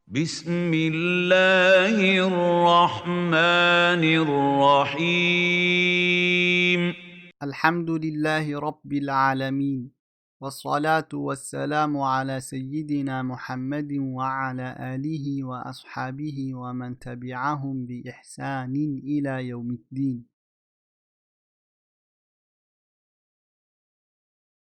بسم الله الرحمن الرحيم. الحمد لله رب العالمين، والصلاة والسلام على سيدنا محمد وعلى آله وأصحابه ومن تبعهم بإحسان إلى يوم الدين.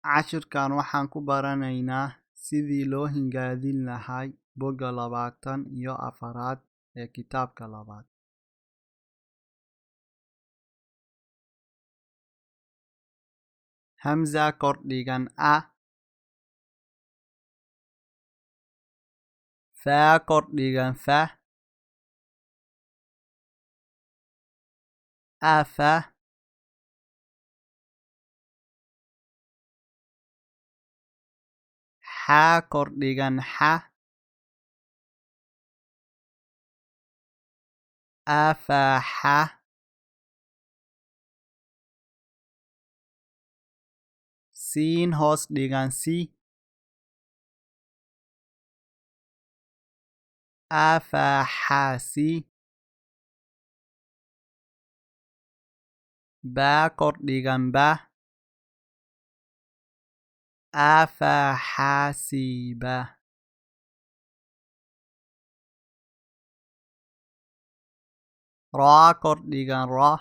عشر كان وحان كبرانينا سيدي لو هنغادين لهاي بوغا لباتان يو أفراد كتاب كلابات. همزة كرديغان فا كرديغان فا أفا حا كرديغان حا أفاح سين هوس ديغان سي أفاحاسي با كرديغان با أفاحاسيبا را كرديغان را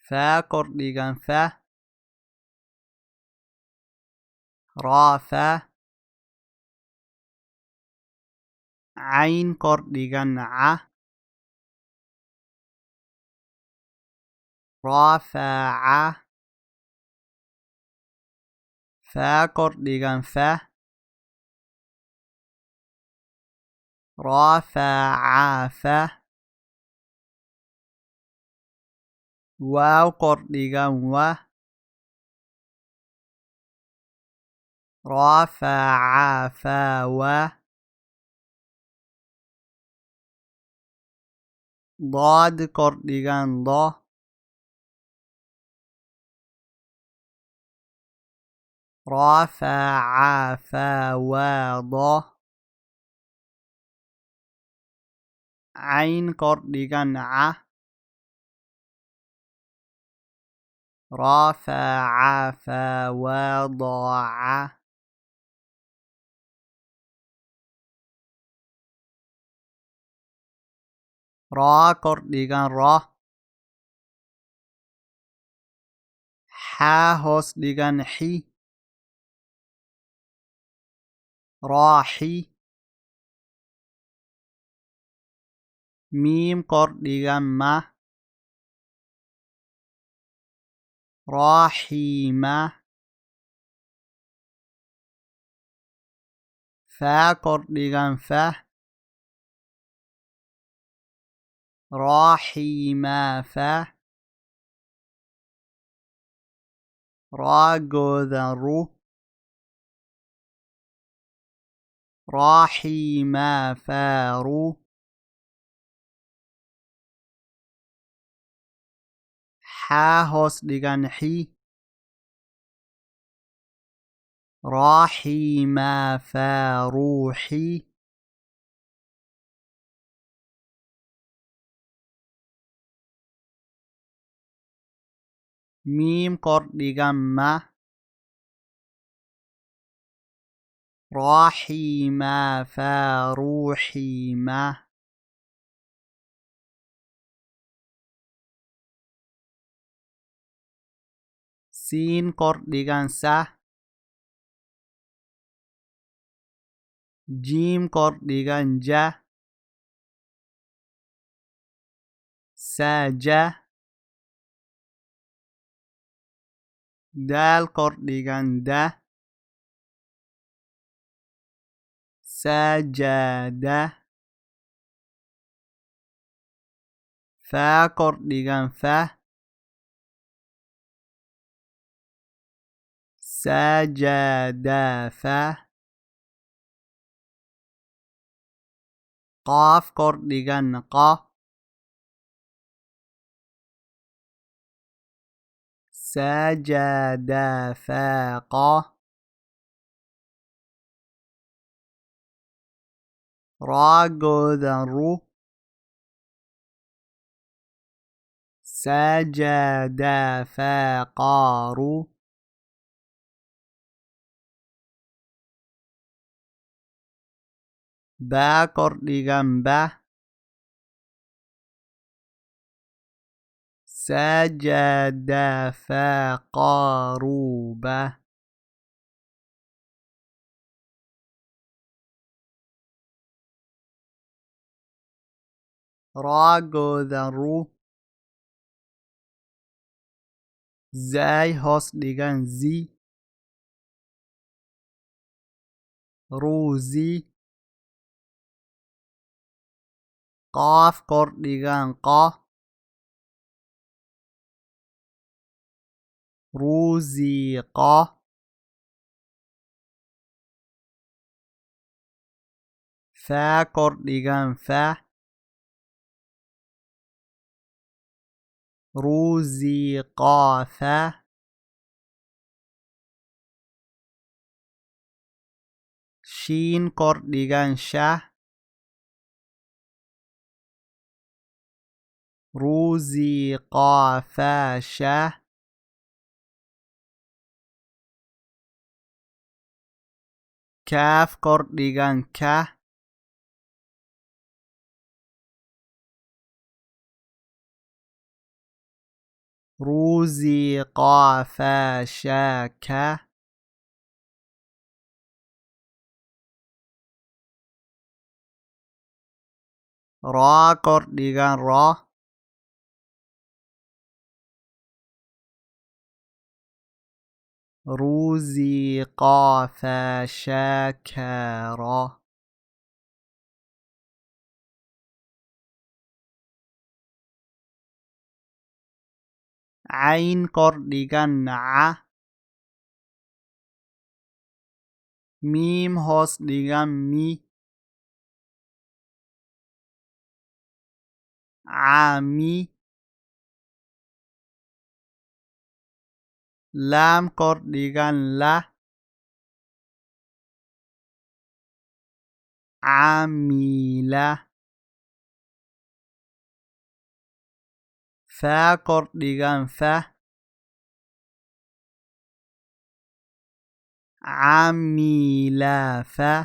فا كرديغان فا را فا عين كرديغان ع را فا ع فا كرديغان فا را فا ع فا واو كرديغان و را فا ع فا و ضاد كرديغان ضا را فا ع فا و ضا عين كرديغان ع را فا ع فا و ضا ع را كرديغان را حا هوس ديغان حي راحي ميم كرديغان ما راحيمة فا كرديغان فا راحيمة فا را جوذان رو راحيمة فارو حا هوس ديغان حي راحيمة فاروحي ميم كرديغان ما راحيمة فاروحيمة سين كرديغان سا جيم كرديغان جا ساجا دال كرديغان دا سجادة فا كرديغان فا سجادة فا قاف كرديغان قا سجادة فا قا Ra godan ru. Sajada faqaru. Ba kordhigan ba. Sajada faqaru ba. Ra godan ru. Zay hoos dhigan zi. Ruzi. Qaaf kordhigan qa. Ruziqa. Fa kordhigan fa. Ruziqa fa. Shin kordhigan sha. Ruziqa fa sha. Kaaf kordhigan ka. Ruziqa fa sha ka. Ra kordhigan ra. Ruziqa fa shakara. Ain kordhigan a. Mim hoos dhigan mi. Ami. Lam kordhigan la. Amila. Fa kordhigan fa. Amila fa.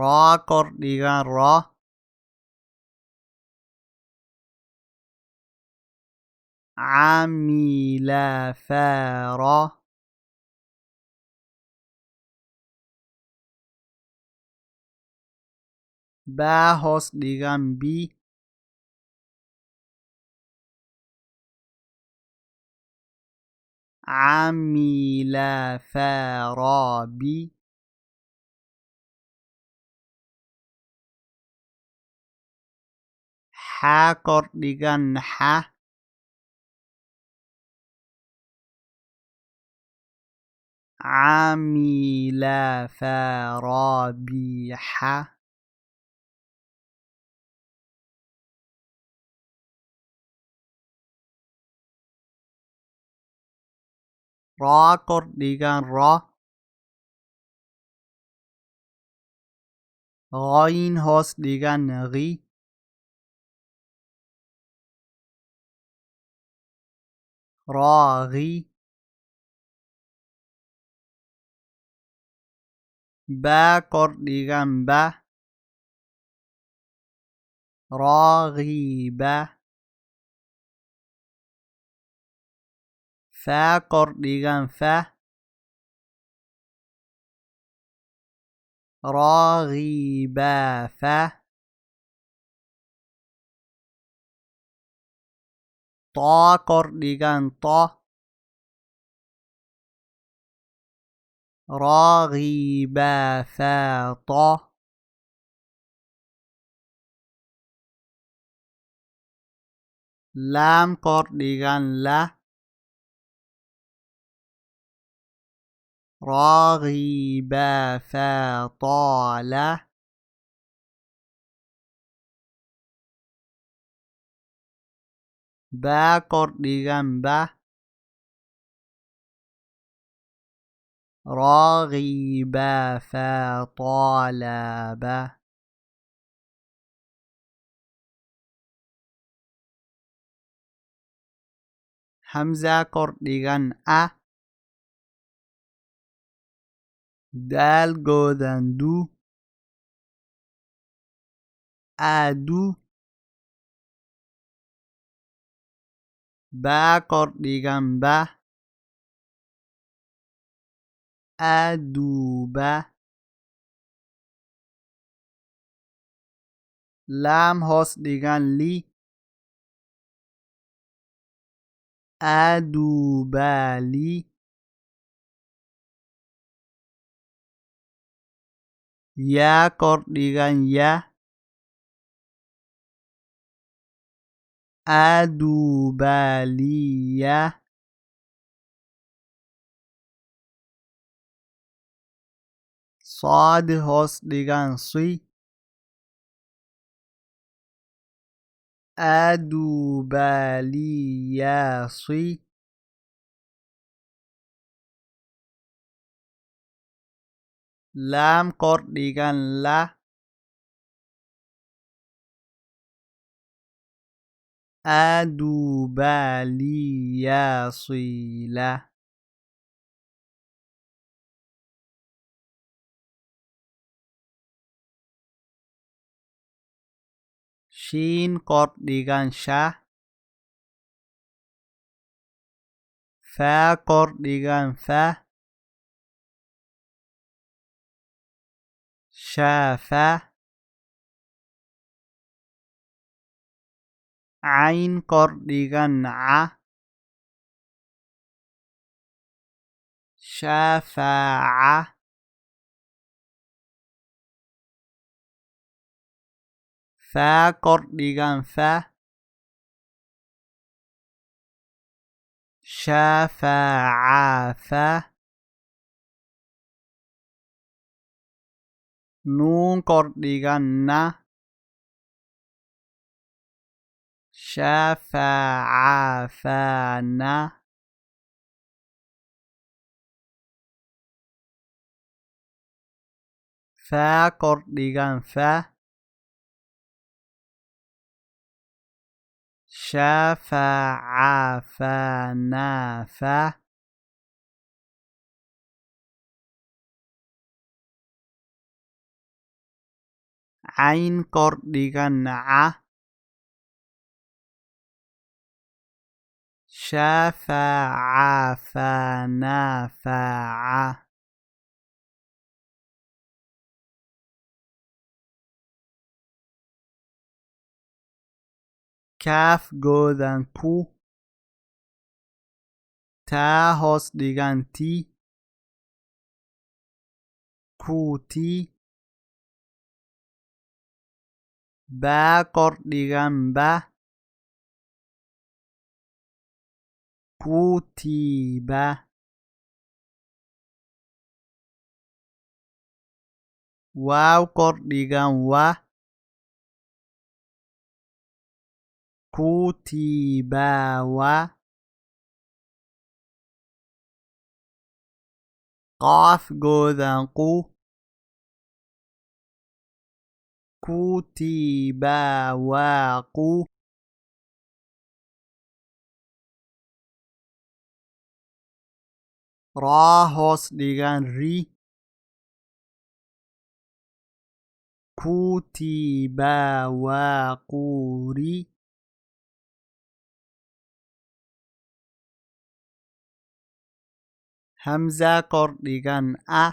Ra kordhigan ra. Amila fa ra. Ba hoos dhigan bi. Amila fa ra bi. Ha kordhigan ha. Amila fa ra bi ha. Ra kordhigan ra. Ghain hoos dhigan ghi. Ra ghi. Ba kordhigan ba. Ra ghi ba. Fa kordhigan fa. Ra ghi ba fa. Ta kordhigan ta. Ra ghi ba fa ta. Lam kordhigan la. Ra ghi ba fa ta la. Ba kordhigan ba. رغب فطلب همزة kordhigan a daal godan du adu ba kordhigan ba aduba laam hoos dhigan li adubali yaa kordhigan ya adubaliya صاد hoos dhigan si adubaliyasi laam kordhigan la adubaliyasila shiin kordhigan sha faa kordhigan fa shafa cayn kordhigan ca shafaca faa kordhigan fa shafacafa nuun kordhigan na shafacafana faa kordhigan fa shafacafanafa cayn kordhigan ca shafacafanafaca kaaf godan ku taa hoos dhigan ti kuti baa kordhigan ba kutiba waaw kordhigan wa kutibawa qaaf godan qu kutibawaqu raa hoos dhigan ri kutibawaquri hamza kordhigan a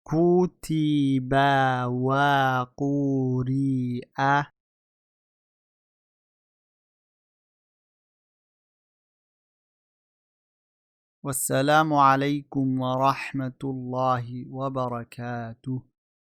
kutibawaquri'a والسلام عليكم ورحمة الله وبركاته